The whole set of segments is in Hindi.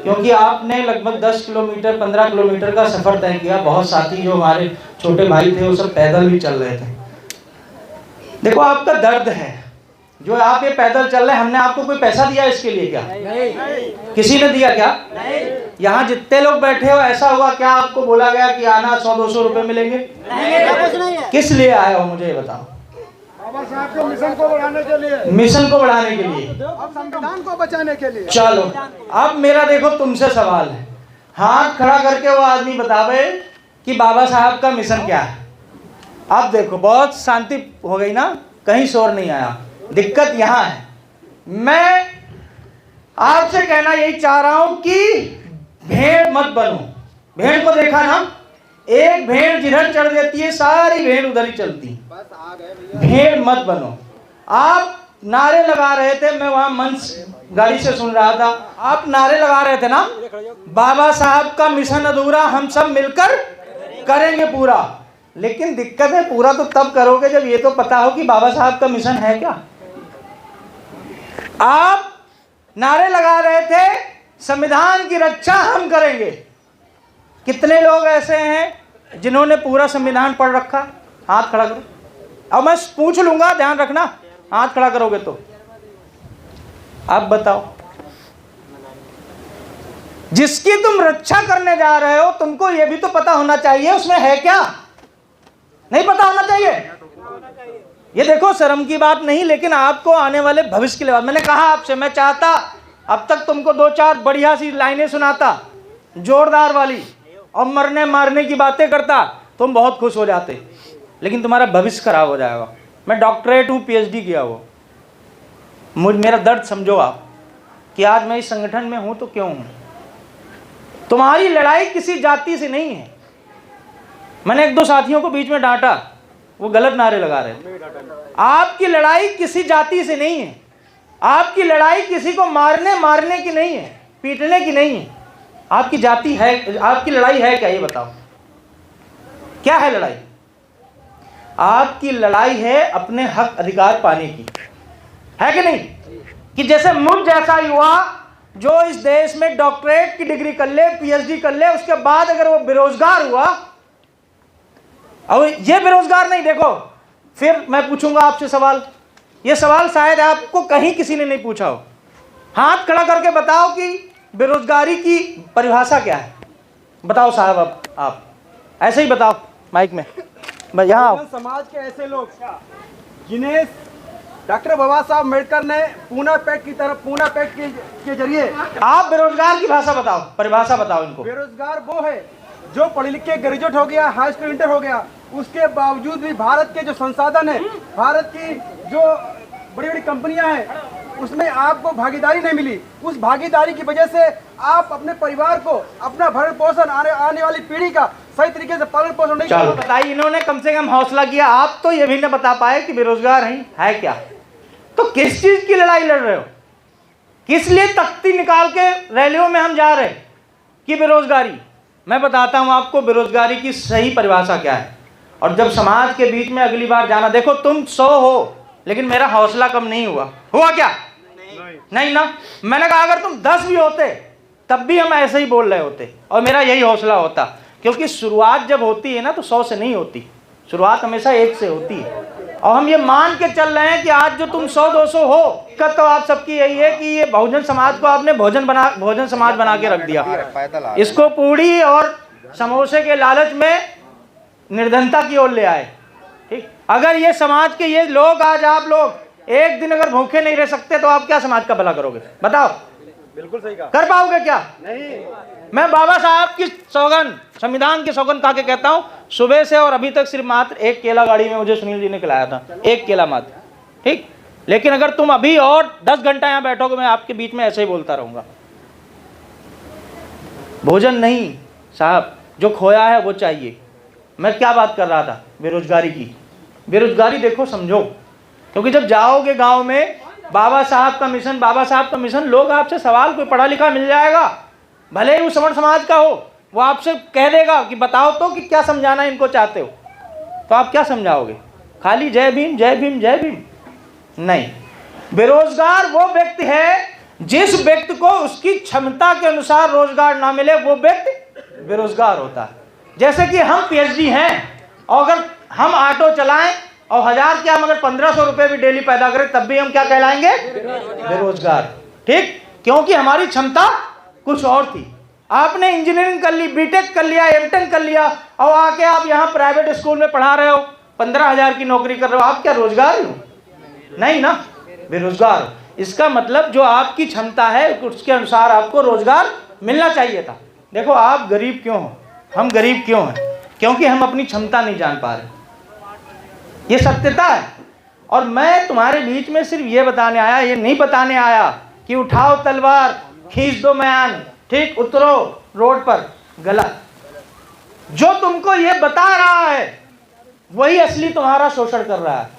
क्योंकि आपने लगभग 10 किलोमीटर 15 किलोमीटर का सफर तय किया। बहुत साथी जो हमारे छोटे भाई थे वो सब पैदल भी चल रहे थे। देखो आपका दर्द है जो आप ये पैदल चल रहे हैं। हमने आपको कोई पैसा दिया इसके लिए क्या? नहीं। किसी ने दिया क्या? नहीं। यहाँ जितने लोग बैठे हो ऐसा हुआ क्या आपको बोला गया कि आना 100-200 रुपए मिलेंगे? नहीं। किस लिए आए हो मुझे ये बताओ? बाबा साहब के मिशन को बढ़ाने के लिए। मिशन को बढ़ाने के लिए, अब संविधान को बचाने के लिए। चलो अब मेरा देखो तुमसे सवाल है, हाथ खड़ा करके वो आदमी बतावे कि बाबा साहब का मिशन क्या है। अब देखो बहुत शांति हो गई ना, कहीं शोर नहीं आया। दिक्कत यहाँ है, मैं आपसे कहना यही चाह रहा हूं कि भेड़ मत बनो। भेड़ को देखा ना, एक भेड़ जिधर चढ़ देती है सारी भेड़ उधर ही चलती। भेड़ मत बनो। आप नारे लगा रहे थे, मैं वहां मंच गाड़ी से सुन रहा था, आप नारे लगा रहे थे ना, बाबा साहब का मिशन अधूरा हम सब मिलकर करेंगे पूरा। लेकिन दिक्कत है पूरा तो तब करोगे जब ये तो पता हो कि बाबा साहब का मिशन है क्या। आप नारे लगा रहे थे संविधान की रक्षा हम करेंगे। कितने लोग ऐसे हैं जिन्होंने पूरा संविधान पढ़ रखा? हाथ खड़ा करो। अब मैं पूछ लूंगा, ध्यान रखना, हाथ खड़ा करोगे तो। आप बताओ, जिसकी तुम रक्षा करने जा रहे हो तुमको यह भी तो पता होना चाहिए उसमें है क्या। नहीं पता होना चाहिए? ये देखो शर्म की बात नहीं, लेकिन आपको आने वाले भविष्य के लिए मैंने कहा आपसे, मैं चाहता अब तक तुमको 2-4 बढ़िया सी लाइनें सुनाता जोरदार वाली और मरने मारने की बातें करता, तुम बहुत खुश हो जाते। लेकिन तुम्हारा भविष्य खराब हो जाएगा। मैं डॉक्टरेट हूँ, PhD किया हुआ। मेरा दर्द समझो आप कि आज मैं इस संगठन में हूँ तो क्यों हूँ। तुम्हारी लड़ाई किसी जाति से नहीं है। मैंने 1-2 साथियों को बीच में डांटा, वो गलत नारे लगा रहे थे। आपकी लड़ाई किसी जाति से नहीं है। आपकी लड़ाई किसी को मारने की नहीं है, पीटने की नहीं है। आपकी जाति है, आपकी लड़ाई है क्या ये बताओ? क्या है लड़ाई? आपकी लड़ाई है अपने हक अधिकार पाने की, है कि नहीं? कि जैसे मुझ जैसा युवा जो इस देश में डॉक्टरेट की डिग्री कर ले, PhD कर ले, उसके बाद अगर वो बेरोजगार हुआ, और ये बेरोजगार नहीं, देखो फिर मैं पूछूंगा आपसे सवाल, ये सवाल शायद आपको कहीं किसी ने नहीं पूछा हो। हाथ खड़ा करके बताओ कि बेरोजगारी की परिभाषा क्या है। बताओ साहब, आप ऐसे ही बताओ माइक में। यहाँ समाज के ऐसे लोग जिन्हें डॉक्टर बाबा साहब अम्बेडकर ने पूना पैक्ट के जरिए, आप बेरोजगार की भाषा बताओ, परिभाषा बताओ इनको। बेरोजगार वो है जो पढ़ लिख के ग्रेजुएट हो गया, हाई स्कूल इंटर हो गया, उसके बावजूद भी भारत के जो संसाधन है, भारत की जो बड़ी बड़ी कंपनियां हैं, उसमें आपको भागीदारी नहीं मिली। उस भागीदारी की वजह से आप अपने परिवार को, अपना भरण पोषण, आने वाली पीढ़ी का सही तरीके से पालन पोषण नहीं कर पाए। बताइए, इन्होंने कम से कम हौसला किया, आप तो ये भी न बता पाए कि बेरोजगार है क्या। तो किस चीज की लड़ाई लड़ रहे हो? किस लिए तख्ती निकाल के रैलियों में हम जा रहे हैं कि बेरोजगारी? मैं बताता हूं आपको बेरोजगारी की सही परिभाषा क्या है। और जब समाज के बीच में अगली बार जाना, देखो तुम 100 हो लेकिन मेरा हौसला कम नहीं हुआ क्या? नहीं ना। मैंने कहा अगर तुम 10 भी होते तब भी हम ऐसे ही बोल रहे होते और मेरा यही हौसला होता। क्योंकि शुरुआत जब होती है ना तो 100 से नहीं होती, शुरुआत हमेशा 1 से होती है। और हम ये मान के चल रहे हैं कि आज जो तुम 100-200 हो, दिक्कत तो आप सबकी यही है कि ये बहुजन समाज को आपने भोजन समाज बना के रख दिया। इसको पूड़ी और समोसे के लालच में निर्धनता की ओर ले आए। ठीक, अगर ये समाज के ये लोग, आज आप लोग एक दिन अगर भूखे नहीं रह सकते तो आप क्या समाज का भला करोगे? बताओ। बिल्कुल सही कहा। कर पाओगे क्या? नहीं। मैं बाबा साहब की सौगंध, संविधान की सौगंध खा के कहता हूँ, सुबह से और अभी तक सिर्फ मात्र 1 केला गाड़ी में मुझे सुनील जी ने खिलाया था, 1 केला मात्र। ठीक, लेकिन अगर तुम अभी और 10 घंटा यहाँ बैठोगे मैं आपके बीच में ऐसे ही बोलता रहूंगा। भोजन नहीं साहब, जो खोया है वो चाहिए। मैं क्या बात कर रहा था? बेरोजगारी की। बेरोजगारी देखो समझो, क्योंकि जब जाओगे गांव में बाबा साहब का मिशन, लोग आपसे सवाल, कोई पढ़ा लिखा मिल जाएगा, भले ही वो समर्थ समाज का हो, वो आपसे कह देगा कि बताओ तो कि क्या समझाना इनको चाहते हो। तो आप क्या समझाओगे? खाली जय भीम जय भीम जय भीम नहीं। बेरोजगार वो व्यक्ति है जिस व्यक्ति को उसकी क्षमता के अनुसार रोजगार ना मिले, वो व्यक्ति बेरोजगार होता है। जैसे कि हम पीएचडी हैं और अगर हम ऑटो चलाएं और 1000 क्या मगर 1500 रुपए भी डेली पैदा करें, तब भी हम क्या कहलाएंगे? बेरोजगार। ठीक, क्योंकि हमारी क्षमता कुछ और थी। आपने इंजीनियरिंग कर ली, बीटेक कर लिया, एमटेक कर लिया और आके आप यहाँ प्राइवेट स्कूल में पढ़ा रहे हो, 15,000 की नौकरी कर रहे हो, आप क्या रोजगार हो? नहीं ना, बेरोजगार हो। इसका मतलब जो आपकी क्षमता है उसके अनुसार आपको रोजगार मिलना चाहिए था। देखो आप गरीब क्यों हो, हम गरीब क्यों हैं? क्योंकि हम अपनी क्षमता नहीं जान पा रहे, ये सत्यता है। और मैं तुम्हारे बीच में सिर्फ ये बताने आया, ये नहीं बताने आया कि उठाओ तलवार खींच दो मैन, ठीक, उतरो रोड पर। गलत। जो तुमको ये बता रहा है वही असली तुम्हारा शोषण कर रहा है,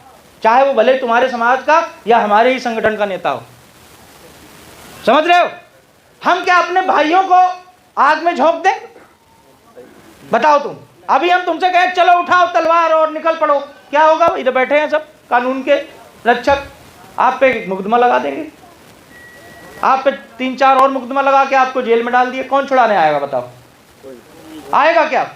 चाहे वो भले तुम्हारे समाज का या हमारे ही संगठन का नेता हो। समझ रहे हो? हम क्या अपने भाइयों को आग में झोंक दें? बताओ तुम। अभी हम तुमसे कहें चलो उठाओ तलवार और निकल पड़ो, क्या होगा? इधर बैठे हैं सब कानून के रक्षक, आप पे मुकदमा लगा देंगे, आप पे 3-4 और मुकदमा लगा के आपको जेल में डाल दिए। कौन छुड़ाने आएगा? बताओ, आएगा क्या?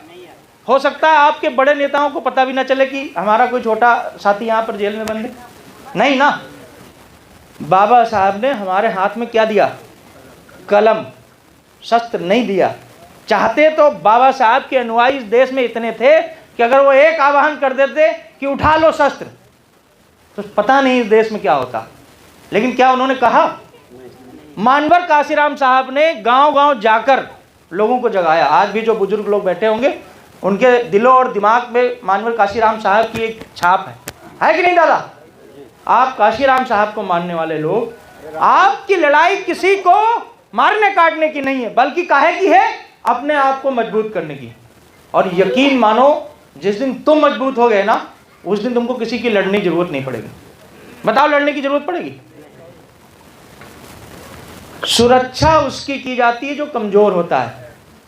हो सकता है आपके बड़े नेताओं को पता भी ना चले कि हमारा कोई छोटा साथी यहाँ पर जेल में बंद है। नहीं ना, बाबा साहब ने हमारे हाथ में क्या दिया? कलम, शस्त्र नहीं दिया। चाहते तो बाबा साहब के अनुयायी इस देश में इतने थे कि अगर वो एक आह्वान कर देते कि उठा लो शस्त्र, तो पता नहीं इस देश में क्या होता। लेकिन क्या उन्होंने कहा? मानवर काशीराम साहब ने गांव-गांव जाकर लोगों को जगाया। आज भी जो बुजुर्ग लोग बैठे होंगे उनके दिलों और दिमाग में मानवर काशीराम साहब की एक छाप है कि नहीं दादा? आप काशीराम साहब को मानने वाले लोग, आपकी लड़ाई किसी को मारने काटने की नहीं है, बल्कि काहे की है? अपने आप को मजबूत करने की। और यकीन मानो जिस दिन तुम मजबूत हो गए ना, उस दिन तुमको किसी की लड़ने की जरूरत नहीं पड़ेगी। बताओ, लड़ने की जरूरत पड़ेगी? सुरक्षा उसकी की जाती है जो कमजोर होता है।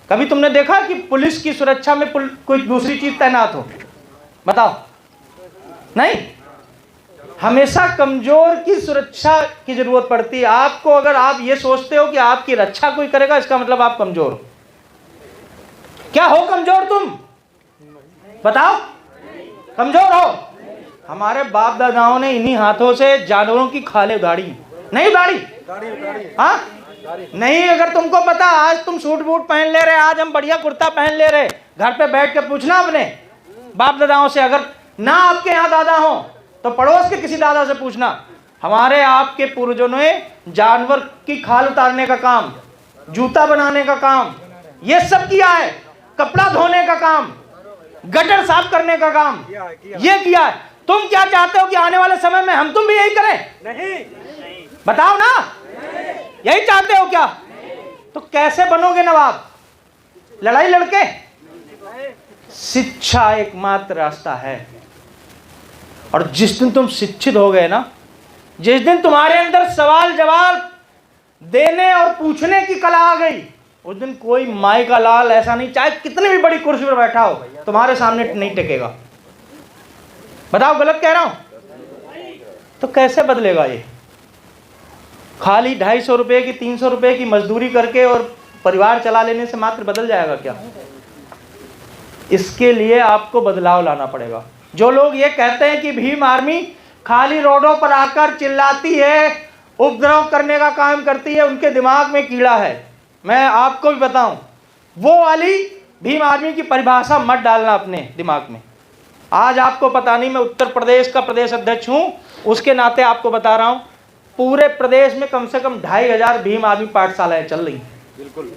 कभी तुमने देखा कि पुलिस की सुरक्षा में कोई दूसरी चीज तैनात हो? बताओ, नहीं। हमेशा कमजोर की सुरक्षा की जरूरत पड़ती है आपको। अगर आप ये सोचते हो कि आपकी रक्षा कोई करेगा, इसका मतलब आप कमजोर हो। क्या हो कमजोर तुम? बताओ, कमजोर हो। हमारे बाप दादाओं ने इन्हीं हाथों से जानवरों की खाले उधारी, नहीं उधारी? हाँ, नहीं। अगर तुमको पता, आज तुम सूट बूट पहन ले रहे, आज हम बढ़िया कुर्ता पहन ले रहे, घर पे बैठ के पूछना अपने बाप दादाओं से। अगर ना आपके यहाँ दादा हो तो पड़ोस के किसी दादा से पूछना। हमारे आपके पूर्वजों ने जानवर की खाल उतारने का काम, जूता बनाने का काम, ये सब किया है। कपड़ा धोने का काम, गटर साफ करने का काम ये किया है। तुम क्या चाहते हो कि आने वाले समय में हम तुम भी यही करें? नहीं। बताओ ना, यही चाहते हो क्या? तो कैसे बनोगे नवाब? लड़ाई लड़के? शिक्षा एकमात्र रास्ता है। और जिस दिन तुम शिक्षित हो गए ना, जिस दिन तुम्हारे अंदर सवाल जवाब देने और पूछने की कला आ गई, उस दिन कोई माई का लाल ऐसा नहीं, चाहे कितनी भी बड़ी कुर्सी पर बैठा हो, तुम्हारे सामने नहीं टिकेगा। बताओ, गलत कह रहा हूं? तो कैसे बदलेगा ये? खाली 250 रुपए की 300 रुपए की मजदूरी करके और परिवार चला लेने से मात्र बदल जाएगा क्या? इसके लिए आपको बदलाव लाना पड़ेगा। जो लोग ये कहते हैं कि भीम आर्मी खाली रोडों पर आकर चिल्लाती है, उपद्रव करने का काम करती है, उनके दिमाग में कीड़ा है। मैं आपको भी बताऊं, वो वाली भीम आर्मी की परिभाषा मत डालना अपने दिमाग में। आज आपको पता नहीं, मैं उत्तर प्रदेश का प्रदेश अध्यक्ष हूं, उसके नाते आपको बता रहा हूं, पूरे प्रदेश में कम से कम 2500 भीम आर्मी पाठशालाएं चल रही। बिल्कुल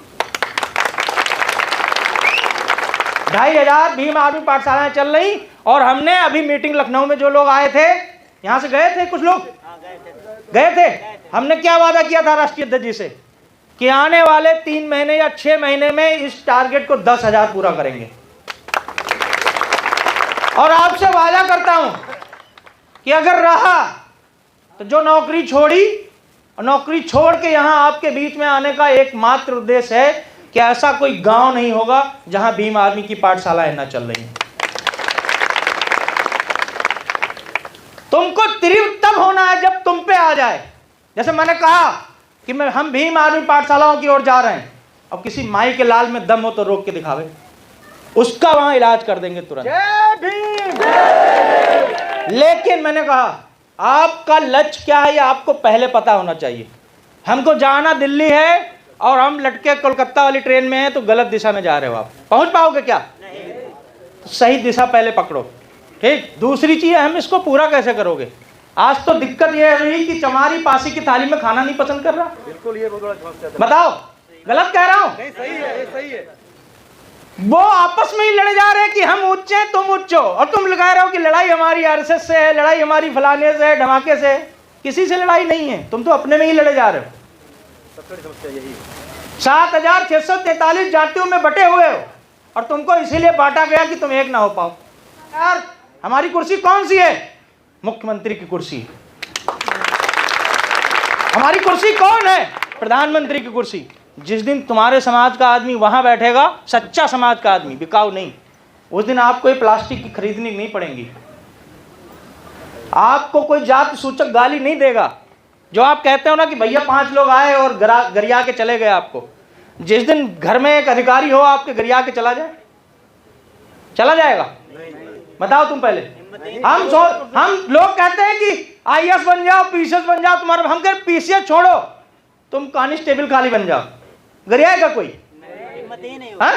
2500 भीम आर्मी पाठशालाएं चल रही। और हमने अभी मीटिंग लखनऊ में, जो लोग आए थे, यहां से गए थे, कुछ लोग गए थे, हमने क्या वादा किया था राष्ट्रीय अध्यक्ष जी से कि आने वाले 3 महीने या 6 महीने में इस टारगेट को 10,000 पूरा करेंगे। और आपसे वादा करता हूं कि अगर रहा तो जो नौकरी छोड़ी, नौकरी छोड़ के यहां आपके बीच में आने का एकमात्र उद्देश्य है कि ऐसा कोई गांव नहीं होगा जहां भीम आर्मी की पाठशालाएं न चल रही हैं। तुमको तीव्र तब होना है जब तुम पे आ जाए। जैसे मैंने कहा कि हम भीम आर्मी पाठशालाओं की ओर जा रहे हैं, अब किसी माई के लाल में दम हो तो रोक के दिखावे, उसका वहां इलाज कर देंगे तुरंत। जय भीम। लेकिन मैंने कहा आपका लक्ष्य क्या है ये आपको पहले पता होना चाहिए। हमको जाना दिल्ली है और हम लटके कोलकाता वाली ट्रेन में हैं तो गलत दिशा में जा रहे हो, आप पहुंच पाओगे क्या? तो सही दिशा पहले पकड़ो, ठीक। दूसरी चीज हम इसको पूरा कैसे करोगे? आज तो दिक्कत यह हुई कि चमारी पासी की थाली में खाना नहीं पसंद कर रहा। बिल्कुल, ये बहुत बड़ा समस्या है। बताओ गलत कह रहा हूं? नहीं, सही है, ये सही है। वो आपस में ही लड़े जा रहे हैं कि हम उच्च हैं तुम उच्च हो, और तुम लगा रहे हो कि लड़ाई हमारी आरएसएस से है, लड़ाई हमारी फलाने से है, धमाके से है। किसी से लड़ाई नहीं है, तुम तो अपने में ही लड़े जा रहे हो। सबसे बड़ी समस्या यही है। 7643 जातियों में बटे हुए हो और तुमको इसीलिए बांटा गया कि तुम एक ना हो पाओ। यार हमारी कुर्सी कौन सी है? मुख्यमंत्री की कुर्सी। हमारी कुर्सी कौन है? प्रधानमंत्री की कुर्सी। जिस दिन तुम्हारे समाज का आदमी वहां बैठेगा, सच्चा समाज का आदमी, बिकाऊ नहीं, उस दिन आपको ये प्लास्टिक की खरीदनी नहीं पड़ेगी। आपको कोई जाति सूचक गाली नहीं देगा। जो आप कहते हो ना कि भैया 5 लोग आए और गरिया के चले गए, आपको जिस दिन घर में एक अधिकारी हो आपके गरिया के चला जाए, चला जाएगा? बताओ तुम पहले। हम लोग कहते हैं कि आईएएस बन जाओ, पीसीएस बन जाओ, तुम्हारा हम कह पीसीएस छोड़ो, तुम कांस्टेबल खाली बन जाओ, गरियाएगा कोई? हाँ?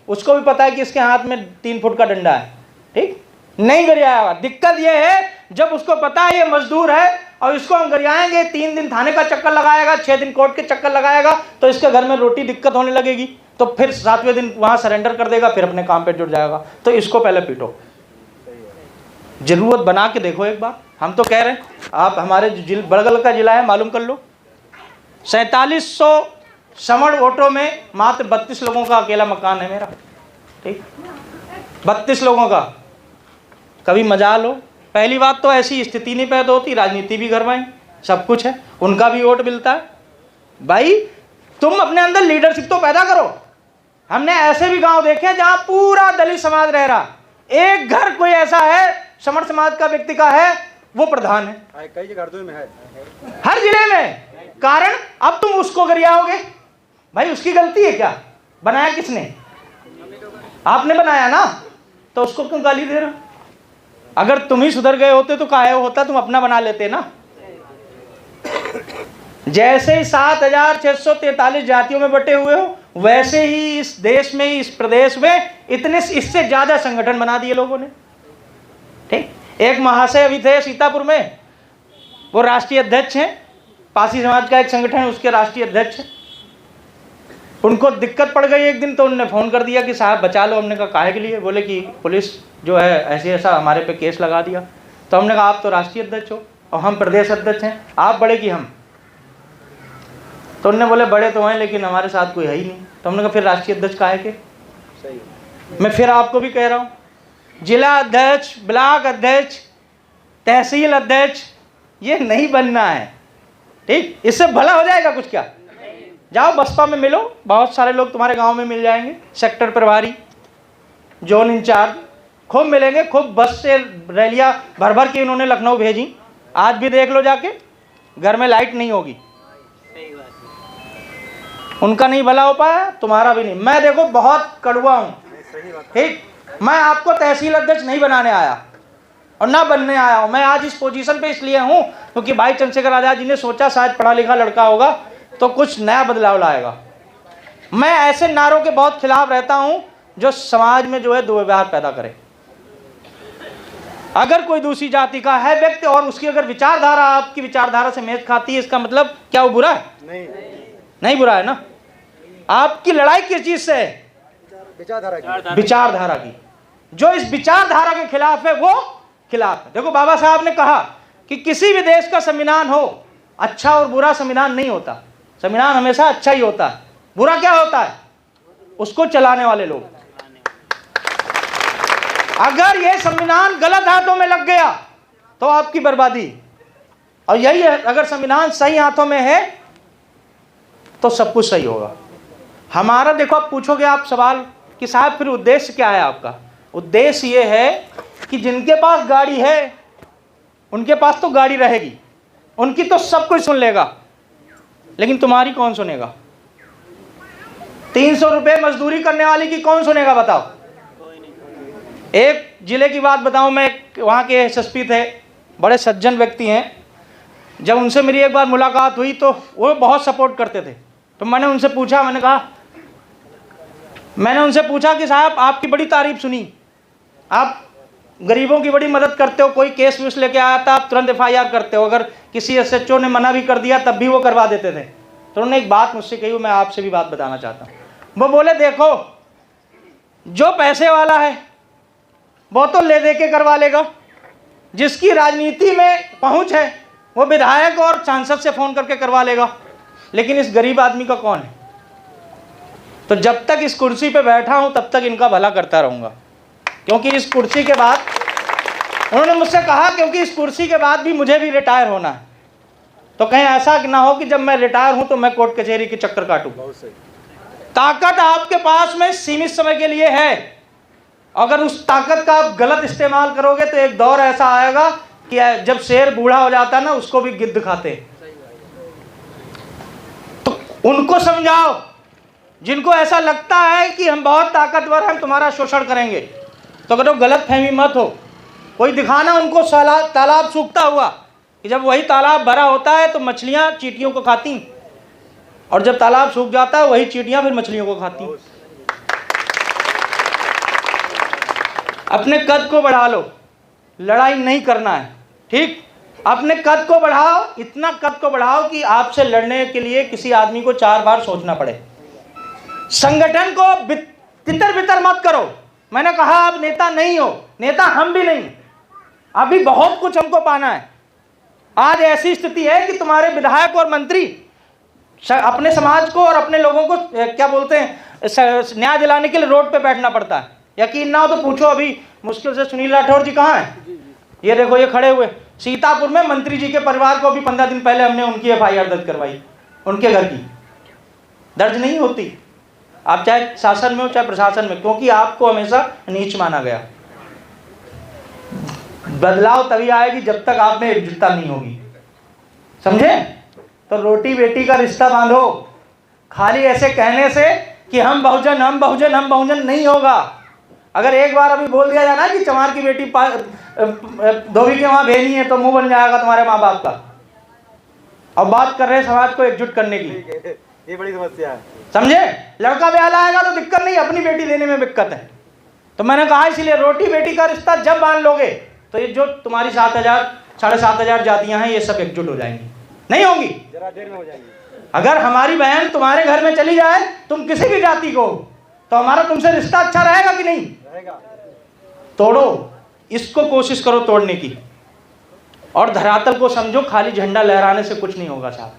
उसको भी पता है कि इसके हाथ में 3 फुट का डंडा है, ठीक, नहीं गरियाएगा। दिक्कत यह है जब उसको पता है ये मजदूर है और इसको हम गरियाएंगे, 3 दिन थाने का चक्कर लगाएगा, 6 दिन कोर्ट के चक्कर लगाएगा, तो इसके घर में रोटी दिक्कत होने लगेगी, तो फिर 7वें दिन वहां सरेंडर कर देगा, फिर अपने काम पे जुट जाएगा। तो इसको पहले पीटो, जरूरत बना के देखो एक बार। हम तो कह रहे हैं आप हमारे बड़गल का जिला है, मालूम कर लो, 4700 समण वोटों में मात्र 32 लोगों का अकेला मकान है मेरा, ठीक, 32 लोगों का। कभी मजा लो। पहली बात तो ऐसी स्थिति नहीं पैदा होती, राजनीति भी घरवाई, सब कुछ है, उनका भी वोट मिलता है। भाई तुम अपने अंदर लीडरशिप तो पैदा करो। हमने ऐसे भी गांव देखे जहां पूरा दलित समाज रह रहा, एक घर कोई ऐसा है समण समाज का व्यक्ति का है, वो प्रधान है। कई जगह में है, हर जिले में। कारण अब तुम उसको गरियाओगे, भाई उसकी गलती है क्या? बनाया किसने? आपने बनाया ना, तो उसको क्यों गाली दे रहे हो? अगर तुम ही सुधर गए होते तो काहे होता, तुम अपना बना लेते ना। जैसे ही 7643 जातियों में बटे हुए हो, वैसे ही इस देश में, इस प्रदेश में इतने इससे ज्यादा संगठन बना दिए लोगों ने, ठीक। एक महाशय अभी थे सीतापुर में, वो राष्ट्रीय अध्यक्ष हैं, पासी समाज का एक संगठन है, उसके राष्ट्रीय अध्यक्ष हैं। उनको दिक्कत पड़ गई एक दिन, तो उन्होंने फ़ोन कर दिया कि साहब बचा लो। हमने कहा काहे के लिए? बोले कि पुलिस जो है ऐसे ऐसा हमारे पे केस लगा दिया। तो हमने कहा आप तो राष्ट्रीय अध्यक्ष हो और हम प्रदेश अध्यक्ष हैं, आप बड़े कि हम? तो उन्होंने बोले बड़े तो हैं लेकिन हमारे साथ कोई है ही नहीं। तो हमने कहा फिर राष्ट्रीय अध्यक्ष काहे के? सही। मैं फिर आपको भी कह रहा हूँ, जिला अध्यक्ष, ब्लॉक अध्यक्ष, तहसील अध्यक्ष, ये नहीं बनना है, ठीक। इससे भला हो जाएगा कुछ क्या? जाओ बसपा में मिलो, बहुत सारे लोग तुम्हारे गांव में मिल जाएंगे, सेक्टर प्रभारी, जोन इंचार्ज, खूब मिलेंगे, खूब बस से रैलियां भर भर के उन्होंने लखनऊ भेजी। आज भी देख लो जाके, घर में लाइट नहीं होगी। उनका नहीं भला हो पाया, तुम्हारा भी नहीं। मैं देखो बहुत कड़वा हूं, ठीक। मैं आपको तहसील अध्यक्ष नहीं बनाने आया और ना बनने आया हूं। मैं आज इस पोजीशन पे इसलिए हूं क्योंकि भाई चंद्रशेखर आजाद जी ने सोचा शायद पढ़ा लिखा लड़का होगा तो कुछ नया बदलाव लाएगा। मैं ऐसे नारों के बहुत खिलाफ रहता हूं जो समाज में जो है दुर्व्यवहार पैदा करे। अगर कोई दूसरी जाति का है व्यक्ति और उसकी अगर विचारधारा आपकी विचारधारा से मेल खाती है, इसका मतलब क्या वो बुरा है? नहीं बुरा है ना। आपकी लड़ाई किस चीज से है? विचारधारा की। जो इस विचारधारा के खिलाफ है वो खिलाफ है। देखो बाबा साहब ने कहा कि किसी भी देश का संविधान हो, अच्छा और बुरा संविधान नहीं होता। संविधान हमेशा अच्छा ही होता है। बुरा क्या होता है? उसको चलाने वाले लोग। अगर ये संविधान गलत हाथों में लग गया तो आपकी बर्बादी। और यही है, अगर संविधान सही हाथों में है तो सब कुछ सही होगा। हमारा देखो, आप पूछोगे आप सवाल कि साहब फिर उद्देश्य क्या है आपका? उद्देश्य ये है कि जिनके पास गाड़ी है उनके पास तो गाड़ी रहेगी, उनकी तो सब कोई सुन लेगा, लेकिन तुम्हारी कौन सुनेगा? 300 रुपये मजदूरी करने वाली की कौन सुनेगा बताओ? एक जिले की बात बताऊं, मैं वहाँ के एसएसपी थे, बड़े सज्जन व्यक्ति हैं। जब उनसे मेरी एक बार मुलाकात हुई तो वो बहुत सपोर्ट करते थे। तो मैंने उनसे पूछा कि साहब आपकी बड़ी तारीफ सुनी, आप गरीबों की बड़ी मदद करते हो, कोई केस वेस लेके आया था आप तुरंत FIR करते हो, अगर किसी SHO ने मना भी कर दिया तब भी वो करवा देते थे। तो उन्होंने एक बात मुझसे कही, मैं आपसे भी बात बताना चाहता हूँ। वो बोले देखो, जो पैसे वाला है वो तो ले दे के करवा लेगा, जिसकी राजनीति में पहुंच है वो विधायक और सांसद से फ़ोन करके करवा लेगा, लेकिन इस गरीब आदमी का कौन है? तो जब तक इस कुर्सी पे बैठा हूं तब तक इनका भला करता रहूँगा, क्योंकि इस कुर्सी के बाद उन्होंने मुझसे कहा, क्योंकि इस कुर्सी के बाद भी मुझे भी रिटायर होना है, तो कहीं ऐसा ना हो कि जब मैं रिटायर हूं तो मैं कोर्ट कचहरी के चक्कर काटूं। ताकत आपके पास में सीमित समय के लिए है, अगर उस ताकत का आप गलत इस्तेमाल करोगे तो एक दौर ऐसा आएगा कि जब शेर बूढ़ा हो जाता है ना, उसको भी गिद्ध खाते। तो उनको समझाओ जिनको ऐसा लगता है कि हम बहुत ताकतवर हैं, तुम्हारा शोषण करेंगे, तो अगर गलत फहमी मत हो। कोई दिखाना उनको तालाब सूखता हुआ, कि जब वही तालाब भरा होता है तो मछलियां चींटियों को खाती, और जब तालाब सूख जाता है वही चींटियां फिर मछलियों को खाती। अपने कद को बढ़ा लो, लड़ाई नहीं करना है, ठीक? अपने कद को बढ़ाओ, इतना कद को बढ़ाओ कि आपसे लड़ने के लिए किसी आदमी को 4 बार सोचना पड़े। संगठन को तितर बितर मत करो। मैंने कहा आप नेता नहीं हो, नेता हम भी नहीं, अभी बहुत कुछ हमको पाना है। आज ऐसी स्थिति है कि तुम्हारे विधायक और मंत्री अपने समाज को और अपने लोगों को क्या बोलते हैं, न्याय दिलाने के लिए रोड पे बैठना पड़ता है। यकीन ना हो तो पूछो, अभी मुश्किल से सुनील राठौर जी कहाँ हैं? ये देखो, ये खड़े हुए। सीतापुर में मंत्री जी के परिवार को भी 15 दिन पहले हमने उनकी FIR दर्ज करवाई, उनके घर की। दर्ज नहीं होती, आप चाहे शासन में हो चाहे प्रशासन में, क्योंकि आपको हमेशा नीच माना गया। बदलाव तभी आएगी जब तक आप में एकजुटता नहीं होगी, समझे? तो रोटी बेटी का रिश्ता बांधो। खाली ऐसे कहने से कि हम बहुजन हम बहुजन हम बहुजन नहीं होगा। अगर एक बार अभी बोल दिया जाए ना कि चमार की बेटी धोबी के वहां भेनी है, तो मुंह बन जाएगा तुम्हारे माँ बाप का। अब बात कर रहे हैं समाज को एकजुट करने की, ये बड़ी समस्या है, समझे? लड़का ब्याह आएगा तो दिक्कत नहीं, अपनी बेटी देने में दिक्कत है। तो मैंने कहा इसीलिए रोटी बेटी का रिश्ता जब बांध लोगे तो ये जो तुम्हारी 7,000 7,500 जातियां हैं ये सब एकजुट हो जाएंगी। नहीं होंगी, जरा देर में हो जाएंगी। अगर हमारी बहन तुम्हारे घर में चली जाए, तुम किसी भी जाति को, तो हमारा तुमसे रिश्ता अच्छा रहेगा कि नहीं रहेगा? तोड़ो, इसको कोशिश करो तोड़ने की, और धरातल को समझो। खाली झंडा लहराने से कुछ नहीं होगा साहब।